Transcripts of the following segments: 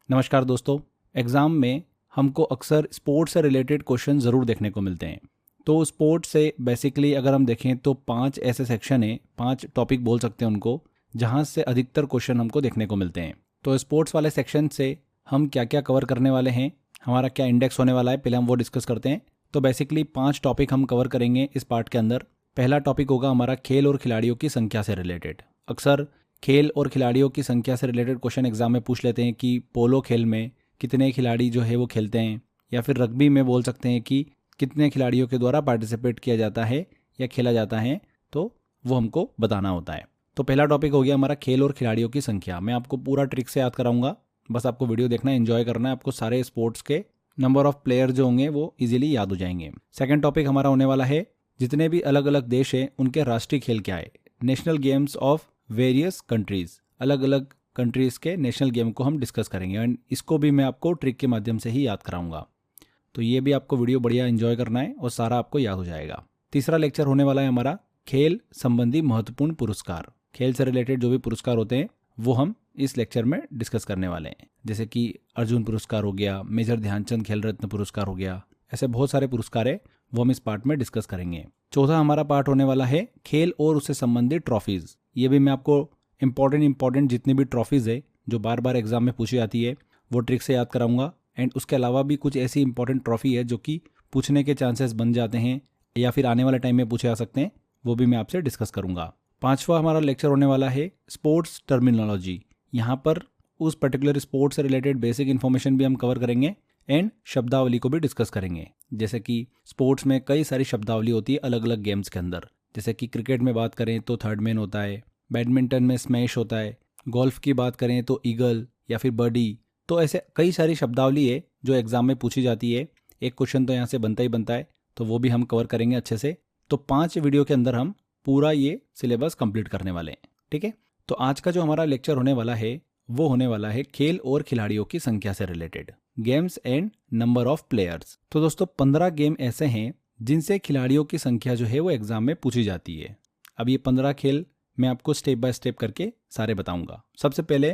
नमस्कार दोस्तों। एग्ज़ाम में हमको अक्सर स्पोर्ट्स से रिलेटेड क्वेश्चन ज़रूर देखने को मिलते हैं। तो स्पोर्ट्स से बेसिकली अगर हम देखें तो 5 ऐसे सेक्शन हैं, 5 टॉपिक बोल सकते हैं उनको, जहां से अधिकतर क्वेश्चन हमको देखने को मिलते हैं। तो स्पोर्ट्स वाले सेक्शन से हम क्या क्या कवर करने वाले हैं, हमारा क्या इंडेक्स होने वाला है, पहले हम वो डिस्कस करते हैं। तो बेसिकली 5 टॉपिक हम कवर करेंगे इस पार्ट के अंदर। पहला टॉपिक होगा हमारा खेल और खिलाड़ियों की संख्या से रिलेटेड। अक्सर खेल और खिलाड़ियों की संख्या से रिलेटेड क्वेश्चन एग्जाम में पूछ लेते हैं कि पोलो खेल में कितने खिलाड़ी जो है वो खेलते हैं, या फिर रग्बी में बोल सकते हैं कि कितने खिलाड़ियों के द्वारा पार्टिसिपेट किया जाता है या खेला जाता है, तो वो हमको बताना होता है। तो पहला टॉपिक हो गया हमारा खेल और खिलाड़ियों की संख्या। मैं आपको पूरा ट्रिक से याद कराऊंगा, बस आपको वीडियो देखना है, एंजॉय करना है। आपको सारे स्पोर्ट्स के नंबर ऑफ प्लेयर जो होंगे वो इजीली याद हो जाएंगे। सेकंड टॉपिक हमारा होने वाला है जितने भी अलग अलग देश हैं उनके राष्ट्रीय खेल क्या है, national games of various countries. अलग अलग कंट्रीज के नेशनल गेम को हम डिस्कस करेंगे एंड इसको भी मैं आपको ट्रिक के माध्यम से ही याद कराऊंगा। तो ये भी आपको वीडियो बढ़िया एंजॉय करना है और सारा आपको याद हो जाएगा। तीसरा लेक्चर होने वाला है हमारा खेल संबंधी महत्वपूर्ण पुरस्कार। खेल से रिलेटेड जो भी पुरस्कार होते हैं वो हम इस लेक्चर में डिस्कस करने वाले हैं, जैसे कि अर्जुन पुरस्कार हो गया, मेजर ध्यानचंद खेल रत्न पुरस्कार हो गया, ऐसे बहुत सारे पुरस्कार है, वो हम इस पार्ट में डिस्कस करेंगे। चौथा हमारा पार्ट होने वाला है खेल और उससे संबंधित ट्रॉफीज। ये भी मैं आपको इंपॉर्टेंट जितनी भी ट्रॉफीज है जो बार बार एग्जाम में पूछी जाती है वो ट्रिक से याद कराऊंगा। एंड उसके अलावा भी कुछ ऐसी इंपॉर्टेंट ट्रॉफी है जो कि पूछने के चांसेस बन जाते हैं या फिर आने वाले टाइम में पूछे जा सकते हैं, वो भी मैं आपसे डिस्कस करूंगा। पांचवा हमारा लेक्चर होने वाला है स्पोर्ट्स टर्मिनोलॉजी। यहाँ पर उस पर्टिकुलर स्पोर्ट्स से रिलेटेड बेसिक इन्फॉर्मेशन भी हम कवर करेंगे एंड शब्दावली को भी डिस्कस करेंगे। जैसे कि स्पोर्ट्स में कई सारी शब्दावली होती है अलग अलग गेम्स के अंदर। जैसे कि क्रिकेट में बात करें तो थर्ड मैन होता है, बैडमिंटन में स्मैश होता है, गोल्फ की बात करें तो ईगल या फिर बर्डी। तो ऐसे कई सारी शब्दावली है जो एग्जाम में पूछी जाती है। एक क्वेश्चन तो यहाँ से बनता ही बनता है, तो वो भी हम कवर करेंगे अच्छे से। तो 5 वीडियो के अंदर हम पूरा ये सिलेबस कंप्लीट करने वाले हैं, ठीक है। तो आज का जो हमारा लेक्चर होने वाला है वो होने वाला है खेल और खिलाड़ियों की संख्या से related, games and number of players. तो दोस्तों 15 गेम ऐसे हैं जिनसे खिलाड़ियों की संख्या जो है वो एग्जाम में पूछी जाती है। अब ये 15 खेल मैं आपको स्टेप बाय स्टेप करके सारे बताऊंगा। सबसे पहले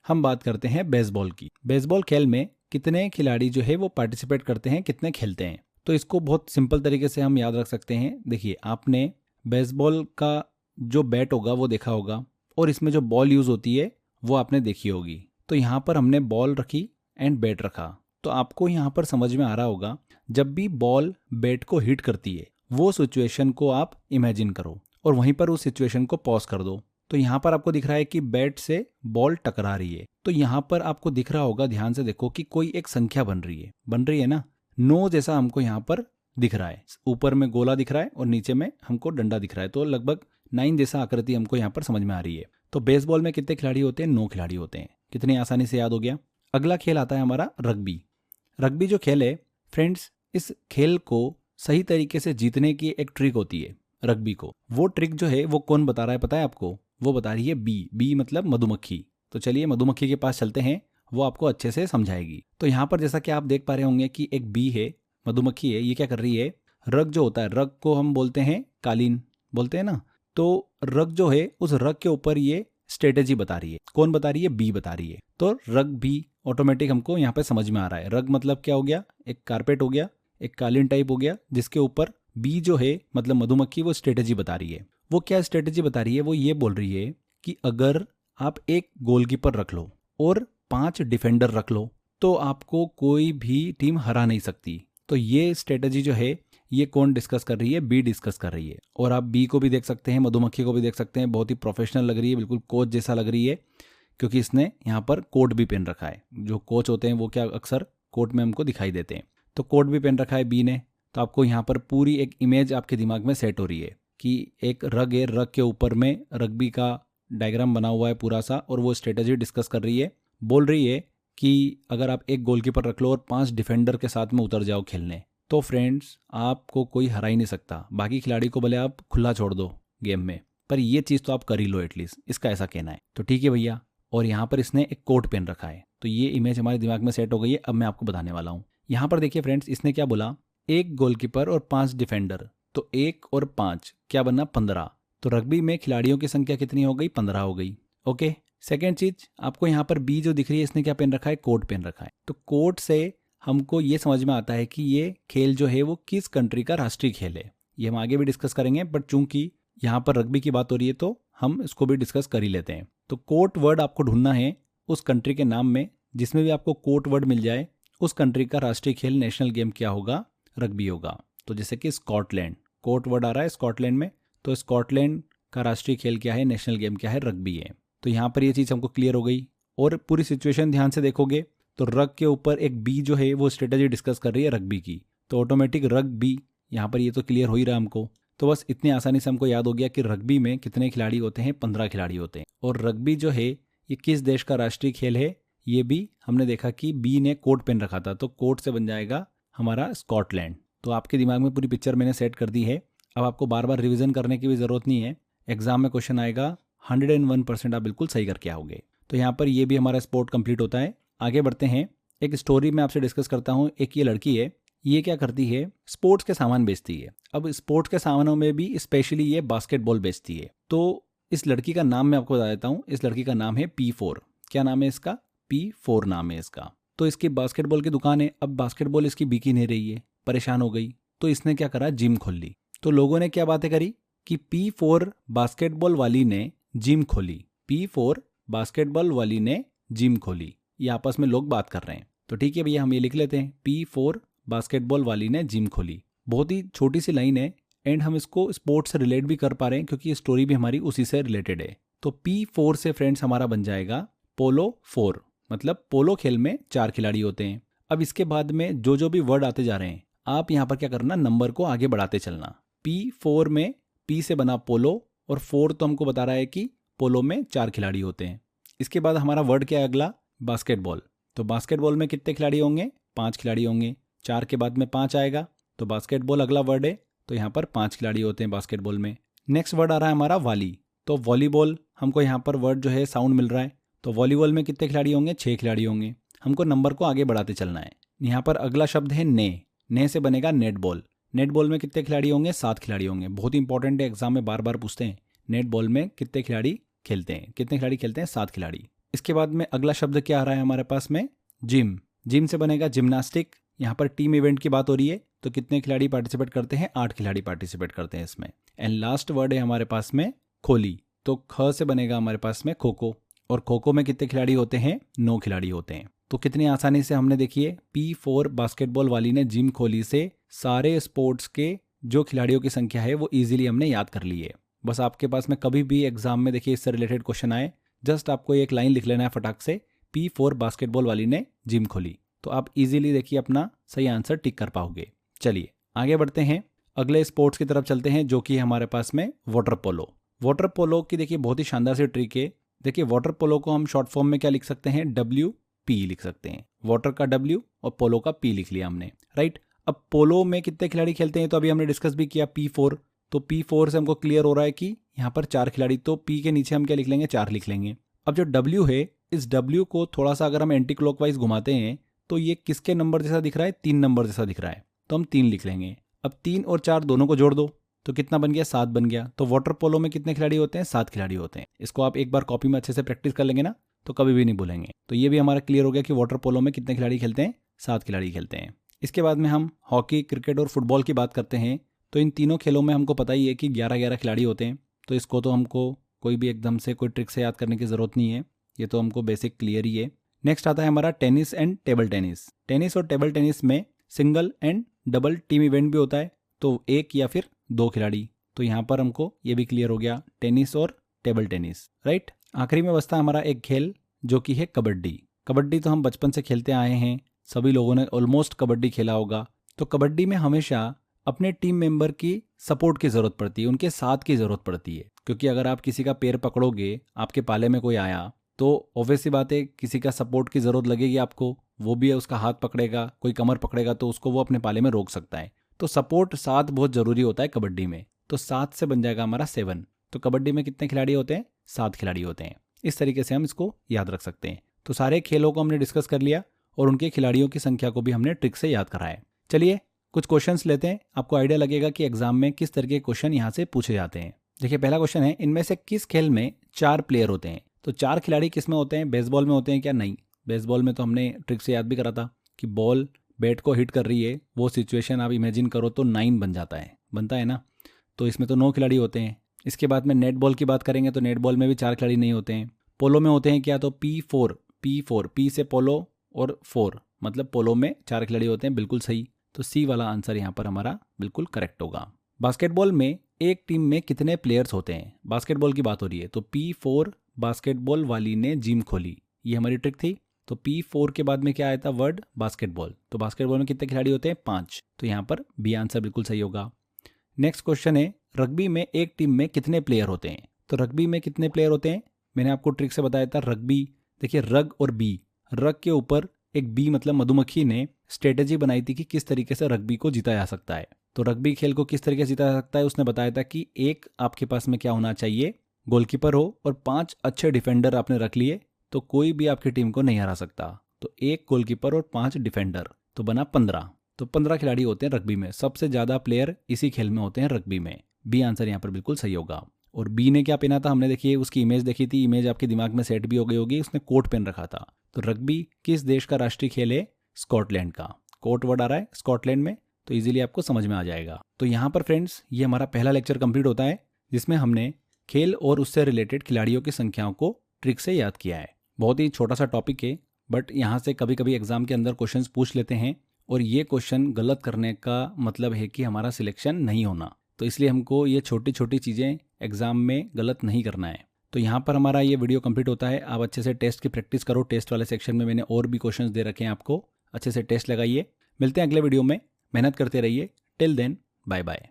हम बात करते हैं बेसबॉल की। बेसबॉल खेल में कितने खिलाड़ी जो है वो पार्टिसिपेट करते हैं, कितने खेलते हैं, तो इसको बहुत सिंपल तरीके से हम याद रख सकते हैं। देखिए, आपने बेसबॉल का जो बैट होगा वो देखा होगा और इसमें जो बॉल यूज होती है वो आपने देखी होगी। तो यहाँ पर हमने बॉल रखी एंड बैट रखा, तो आपको यहाँ पर समझ में आ रहा होगा जब भी बॉल बैट को हिट करती है वो सिचुएशन को आप इमेजिन करो और वहीं पर उस सिचुएशन को पॉज कर दो। तो यहाँ पर आपको दिख रहा है कि बैट से बॉल टकरा रही है। तो यहाँ पर आपको दिख रहा होगा, ध्यान से देखो, कि कोई एक संख्या बन रही है ना। 9 जैसा हमको यहाँ पर दिख रहा है। ऊपर में गोला दिख रहा है और नीचे में हमको डंडा दिख रहा है, तो लगभग 9 जैसा आकृति हमको यहाँ पर समझ में आ रही है। तो बेसबॉल में कितने खिलाड़ी होते हैं? 9 खिलाड़ी होते हैं। कितनी आसानी से याद हो गया। अगला खेल आता है हमारा रग्बी। रग्बी जो खेल है फ्रेंड्स, इस खेल को सही तरीके से जीतने की एक ट्रिक होती है रग्बी को। वो ट्रिक जो है वो कौन बता रहा है पता है आपको? वो बता रही है बी मतलब मधुमक्खी। तो चलिए मधुमक्खी के पास चलते हैं, वो आपको अच्छे से समझाएगी। तो यहाँ पर जैसा कि आप देख पा रहे होंगे कि एक बी है, मधुमक्खी है, ये क्या कर रही है, रग जो होता है, रग को हम बोलते हैं कालीन, बोलते हैं ना। तो रग जो है उस रग के ऊपर ये स्ट्रेटेजी बता रही है। कौन बता रही है? बी बता रही है। तो रग भी ऑटोमेटिक हमको यहाँ पे समझ में आ रहा है। रग मतलब क्या हो गया? एक कारपेट हो गया, एक कालीन टाइप हो गया, जिसके ऊपर बी जो है मतलब मधुमक्खी वो स्ट्रेटेजी बता रही है। वो क्या स्ट्रेटेजी बता रही है? वो ये बोल रही है कि अगर आप एक गोलकीपर रख लो और 5 डिफेंडर रख लो तो आपको कोई भी टीम हरा नहीं सकती। तो ये स्ट्रेटेजी जो है ये कौन डिस्कस कर रही है? बी डिस्कस कर रही है। और आप बी को भी देख सकते हैं, मधुमक्खी को भी देख सकते हैं, बहुत ही प्रोफेशनल लग रही है, बिल्कुल कोच जैसा लग रही है, क्योंकि इसने यहाँ पर कोट भी पहन रखा है। जो कोच होते हैं वो क्या अक्सर कोट में हमको दिखाई देते हैं, तो कोट भी पहन रखा है बी ने। तो आपको यहाँ पर पूरी एक इमेज आपके दिमाग में सेट हो रही है कि एक रग है, रग के ऊपर में रग्बी का डायग्राम बना हुआ है पूरा सा, और वो स्ट्रेटेजी डिस्कस कर रही है। बोल रही है कि अगर आप एक गोलकीपर रख लो और 5 डिफेंडर के साथ में उतर जाओ खेलने, तो फ्रेंड्स आपको कोई हरा ही नहीं सकता। बाकी खिलाड़ी को भले आप खुला छोड़ दो गेम में, पर ये चीज़ तो आप कर ही लो एटलीस्ट, इसका ऐसा कहना है। तो ठीक है भैया। और यहाँ पर इसने एक कोट पहन रखा है, तो ये इमेज हमारे दिमाग में सेट हो गई है। अब मैं आपको बताने वाला हूँ। यहाँ पर देखिए फ्रेंड्स, इसने क्या बोला, एक गोलकीपर और 5 डिफेंडर, तो 1 और 5 क्या बना? 15। तो रग्बी में खिलाड़ियों की संख्या कितनी हो गई? 15 हो गई। ओके, सेकेंड चीज, आपको यहाँ पर बी जो दिख रही है, इसने क्या पहन रखा है, कोट पहन रखा है। तो कोट से हमको ये समझ में आता है कि ये खेल जो है वो किस कंट्री का राष्ट्रीय खेल है। ये हम आगे भी डिस्कस करेंगे, बट चूंकि यहाँ पर रग्बी की बात हो रही है तो हम इसको भी डिस्कस कर ही लेते हैं। तो कोट वर्ड आपको ढूंढना है उस कंट्री के नाम में, जिसमें भी आपको कोट वर्ड मिल जाए उस कंट्री का राष्ट्रीय खेल, नेशनल गेम क्या होगा, रग्बी होगा। तो जैसे कि स्कॉटलैंड, कोट वर्ड आ रहा है स्कॉटलैंड में, तो स्कॉटलैंड का राष्ट्रीय खेल क्या है, नेशनल गेम क्या है, रग्बी है। तो यहाँ पर ये चीज़ हमको क्लियर हो गई। और पूरी सिचुएशन ध्यान से देखोगे तो रग के ऊपर एक बी जो है वो स्ट्रेटेजी डिस्कस कर रही है रग्बी की, तो ऑटोमेटिक रग बी यहाँ पर ये तो क्लियर हो ही रहा है हमको। तो बस इतनी आसानी से हमको याद हो गया कि रग्बी में कितने खिलाड़ी होते हैं, 15 खिलाड़ी होते हैं। और रग्बी जो है ये किस देश का राष्ट्रीय खेल है, ये भी हमने देखा कि बी ने कोट पहन रखा था, तो कोट से बन जाएगा हमारा स्कॉटलैंड। तो आपके दिमाग में पूरी पिक्चर मैंने सेट कर दी है। अब आपको बार बार रिविजन करने की भी ज़रूरत नहीं है, एग्जाम में क्वेश्चन आएगा 101% आप बिल्कुल सही करके आओगे। तो यहाँ पर ये भी हमारा स्पोर्ट कंप्लीट होता है। आगे बढ़ते हैं, एक स्टोरी मैं आपसे डिस्कस करता हूँ। एक ये लड़की है, ये क्या करती है, स्पोर्ट्स के सामान बेचती है। अब स्पोर्ट्स के सामानों में भी स्पेशली ये बास्केटबॉल बेचती है। तो इस लड़की का नाम मैं आपको बता देता हूँ। इस लड़की का नाम है P4। क्या नाम है इसका, P4 नाम है इसका। तो इसकी बास्केटबॉल की दुकान है। अब बास्केटबॉल इसकी बिकी नहीं रही है, परेशान हो गई, तो इसने क्या करा, जिम खोल ली। तो लोगों ने क्या बातें करी कि P4 बास्केटबॉल वाली ने जिम खोली, P4 बास्केटबॉल वाली ने जिम खोली। ये आपस में लोग बात कर रहे हैं। तो ठीक है भैया, हम ये लिख लेते हैं, P4 बास्केटबॉल वाली ने जिम खोली। बहुत ही छोटी सी लाइन है एंड हम इसको स्पोर्ट्स से रिलेट भी कर पा रहे हैं क्योंकि ये स्टोरी भी हमारी उसी से रिलेटेड है। तो P4 से फ्रेंड्स हमारा बन जाएगा पोलो 4, मतलब पोलो खेल में 4 खिलाड़ी होते हैं। अब इसके बाद में जो भी वर्ड आते जा रहे हैं, आप यहाँ पर क्या करना, नंबर को आगे बढ़ाते चलना। P4 में P से बना पोलो, और 4 तो हमको बता रहा है कि पोलो में 4 खिलाड़ी होते हैं। इसके बाद हमारा वर्ड क्या है अगला, बास्केटबॉल। तो बास्केटबॉल में कितने खिलाड़ी होंगे, 5 खिलाड़ी होंगे। 4 के बाद में 5 आएगा, तो बास्केटबॉल अगला वर्ड है, तो यहाँ पर 5 खिलाड़ी होते हैं बास्केटबॉल में। नेक्स्ट वर्ड आ रहा है हमारा वाली। तो वॉलीबॉल, हमको यहाँ पर वर्ड जो है साउंड मिल रहा है, तो वॉलीबॉल में कितने खिलाड़ी होंगे, 6 खिलाड़ी होंगे। हमको नंबर को आगे बढ़ाते चलना है। यहाँ पर अगला शब्द है ने से बनेगा नेटबॉल। नेटबॉल में कितने खिलाड़ी होंगे, 7 खिलाड़ी होंगे। बहुत इंपॉर्टेंट है, एग्जाम में बार बार पूछते हैं, नेटबॉल में कितने खिलाड़ी खेलते हैं, कितने खिलाड़ी खेलते हैं, 7 खिलाड़ी। इसके बाद में अगला शब्द क्या आ रहा है हमारे पास में, जिम से बनेगा जिम्नास्टिक। यहाँ पर टीम इवेंट की बात हो रही है, तो कितने खिलाड़ी पार्टिसिपेट करते हैं, 8 खिलाड़ी पार्टिसिपेट करते हैं इसमें। एंड लास्ट वर्ड है हमारे पास में खोली। तो ख से बनेगा हमारे पास में खो-खो, और खो-खो में कितने खिलाड़ी होते हैं, 9 खिलाड़ी होते हैं। तो कितनी आसानी से हमने देखिए P4 बास्केटबॉल वाली ने जिम खोली से सारे स्पोर्ट्स के जो खिलाड़ियों की संख्या है वो इजीली हमने याद कर ली है। बस आपके पास में कभी भी एग्जाम में देखिए इससे रिलेटेड क्वेश्चन आए, जस्ट आपको एक लाइन लिख लेना है फटाक से, P4 बास्केटबॉल वाली ने जिम खोली, तो आप इजीली देखिए अपना सही आंसर टिक कर पाओगे। चलिए आगे बढ़ते हैं, अगले स्पोर्ट्स की तरफ चलते हैं, जो कि हमारे पास में वाटर पोलो। वाटर पोलो की देखिए बहुत ही शानदार सी ट्रिक है। देखिए वाटर पोलो को हम शॉर्ट फॉर्म में क्या लिख सकते हैं, WP लिख सकते हैं। वाटर का W और पोलो का P लिख लिया हमने, राइट। अब पोलो में कितने खिलाड़ी खेलते हैं, तो अभी हमने डिस्कस भी किया P4। तो P4 से हमको क्लियर हो रहा है कि यहाँ पर 4 खिलाड़ी, तो P के नीचे हम क्या लिख लेंगे, 4 लिख लेंगे। अब जो W है, इस W को थोड़ा सा अगर हम एंटी क्लॉकवाइज घुमाते हैं तो ये किसके नंबर जैसा दिख रहा है, 3 नंबर जैसा दिख रहा है, तो हम 3 लिख लेंगे। अब 3 और 4 दोनों को जोड़ दो तो कितना बन गया, 7 बन गया। तो वाटर पोलो में कितने खिलाड़ी होते हैं, 7 खिलाड़ी होते हैं। इसको आप एक बार कॉपी में अच्छे से प्रैक्टिस कर लेंगे ना, तो कभी भी नहीं भूलेंगे। तो ये भी हमारा क्लियर हो गया कि वाटर पोलो में कितने खिलाड़ी खेलते हैं, 7 खिलाड़ी खेलते हैं। इसके बाद में हम हॉकी, क्रिकेट और फुटबॉल की बात करते हैं। तो इन तीनों खेलों में हमको पता ही है कि 11-11 खिलाड़ी होते हैं। तो इसको तो हमको कोई भी एकदम से कोई ट्रिक से याद करने की ज़रूरत नहीं है, ये तो हमको बेसिक क्लियर ही है। नेक्स्ट आता है हमारा tennis and table tennis. Tennis और टेबल टेनिस में single and double team event भी होता है, तो 1 या फिर 2 खिलाड़ी। तो यहाँ पर हमको ये भी क्लियर हो गया, टेनिस और टेबल टेनिस, राइट। आखिरी में बचता हमारा एक खेल जो कि है कबड्डी। कबड्डी तो हम बचपन से खेलते आए हैं, सभी लोगों ने ऑलमोस्ट कबड्डी खेला होगा। तो कबड्डी में हमेशा अपने टीम मेंबर की सपोर्ट की ज़रूरत पड़ती है, उनके साथ की ज़रूरत पड़ती है। क्योंकि अगर आप किसी का पैर पकड़ोगे, आपके पाले में कोई आया, तो ऑब्वियस सी बात है किसी का सपोर्ट की ज़रूरत लगेगी आपको। वो भी है, उसका हाथ पकड़ेगा, कोई कमर पकड़ेगा, तो उसको वो अपने पाले में रोक सकता है। तो सपोर्ट साथ बहुत ज़रूरी होता है कबड्डी में। तो 7 से बन जाएगा हमारा 7। तो कबड्डी में कितने खिलाड़ी होते हैं, 7 खिलाड़ी होते हैं। इस तरीके से हम इसको याद रख सकते हैं। तो सारे खेलों को हमने डिस्कस कर लिया और उनके खिलाड़ियों की संख्या को भी हमने ट्रिक से याद कराया। चलिए कुछ क्वेश्चंस लेते हैं, आपको आइडिया लगेगा कि एग्जाम में किस तरह के क्वेश्चन यहाँ से पूछे जाते हैं। देखिए पहला क्वेश्चन है, इनमें से किस खेल में 4 प्लेयर होते हैं। तो 4 खिलाड़ी किस में होते हैं, बेसबॉल में होते हैं क्या? नहीं, बेसबॉल में तो हमने ट्रिक से याद भी करा था कि बॉल बैट को हिट कर रही है, वो सिचुएशन आप इमेजिन करो तो 9 बन जाता है, बनता है ना। तो इसमें तो 9 खिलाड़ी होते हैं। इसके बाद में नेट बॉल की बात करेंगे तो नेट बॉल में भी 4 खिलाड़ी नहीं होते हैं। पोलो में होते हैं क्या? तो P4 पी से पोलो और 4 मतलब पोलो में 4 खिलाड़ी होते हैं, बिल्कुल सही। तो सी वाला आंसर यहाँ पर हमारा बिल्कुल करेक्ट होगा। बास्केटबॉल में एक टीम में कितने प्लेयर्स होते हैं? बास्केटबॉल की बात हो रही है तो P4 बास्केटबॉल वाली ने जिम खोली, ये हमारी ट्रिक थी। तो P4 के बाद में क्या आया था? Word basketball. तो बास्केटबॉल में कितने खिलाड़ी होते हैं? 5। तो यहाँ पर बी आंसर बिल्कुल सही होगा। नेक्स्ट क्वेश्चन है, रग्बी में एक टीम में कितने प्लेयर होते हैं? तो रग्बी में कितने प्लेयर होते हैं? मैंने आपको ट्रिक से बताया था। रग्बी देखिए, रग और बी, रग के ऊपर एक बी मतलब मधुमक्खी ने स्ट्रेटेजी बनाई थी कि किस तरीके से रग्बी को जीता जा सकता है। तो रग्बी खेल को किस तरीके से जीता जा सकता है, उसने बताया था कि एक आपके पास में क्या होना चाहिए, गोलकीपर हो और 5 अच्छे डिफेंडर आपने रख लिए तो कोई भी आपकी टीम को नहीं हरा सकता। तो एक गोलकीपर और 5 डिफेंडर तो बना 15। तो 15 खिलाड़ी होते हैं रग्बी में, सबसे ज़्यादा प्लेयर इसी खेल में होते हैं रग्बी में। बी आंसर यहाँ पर बिल्कुल सही होगा। और बी ने क्या पहना था? हमने देखिए उसकी इमेज देखी थी, इमेज आपके दिमाग में सेट भी हो गई होगी, उसने कोट पहन रखा था। तो रग्बी किस देश का राष्ट्रीय खेल है? स्कॉटलैंड का। कोट वर्ड आ रहा है स्कॉटलैंड में, तो इजीली आपको समझ में आ जाएगा। तो यहाँ पर फ्रेंड्स ये हमारा पहला लेक्चर कंप्लीट होता है जिसमें हमने खेल और उससे रिलेटेड खिलाड़ियों की संख्याओं को ट्रिक से याद किया है। बहुत ही छोटा सा टॉपिक है, बट यहाँ से कभी कभी एग्जाम के अंदर क्वेश्चंस पूछ लेते हैं और ये क्वेश्चन गलत करने का मतलब है कि हमारा सिलेक्शन नहीं होना। तो इसलिए हमको ये छोटी छोटी चीज़ें एग्जाम में गलत नहीं करना है। तो यहाँ पर हमारा ये वीडियो कंप्लीट होता है। आप अच्छे से टेस्ट की प्रैक्टिस करो। टेस्ट वाले सेक्शन में मैंने और भी क्वेश्चंस दे रखे हैं, आपको अच्छे से टेस्ट लगाइए। मिलते हैं अगले वीडियो में, मेहनत करते रहिए। Till then bye bye.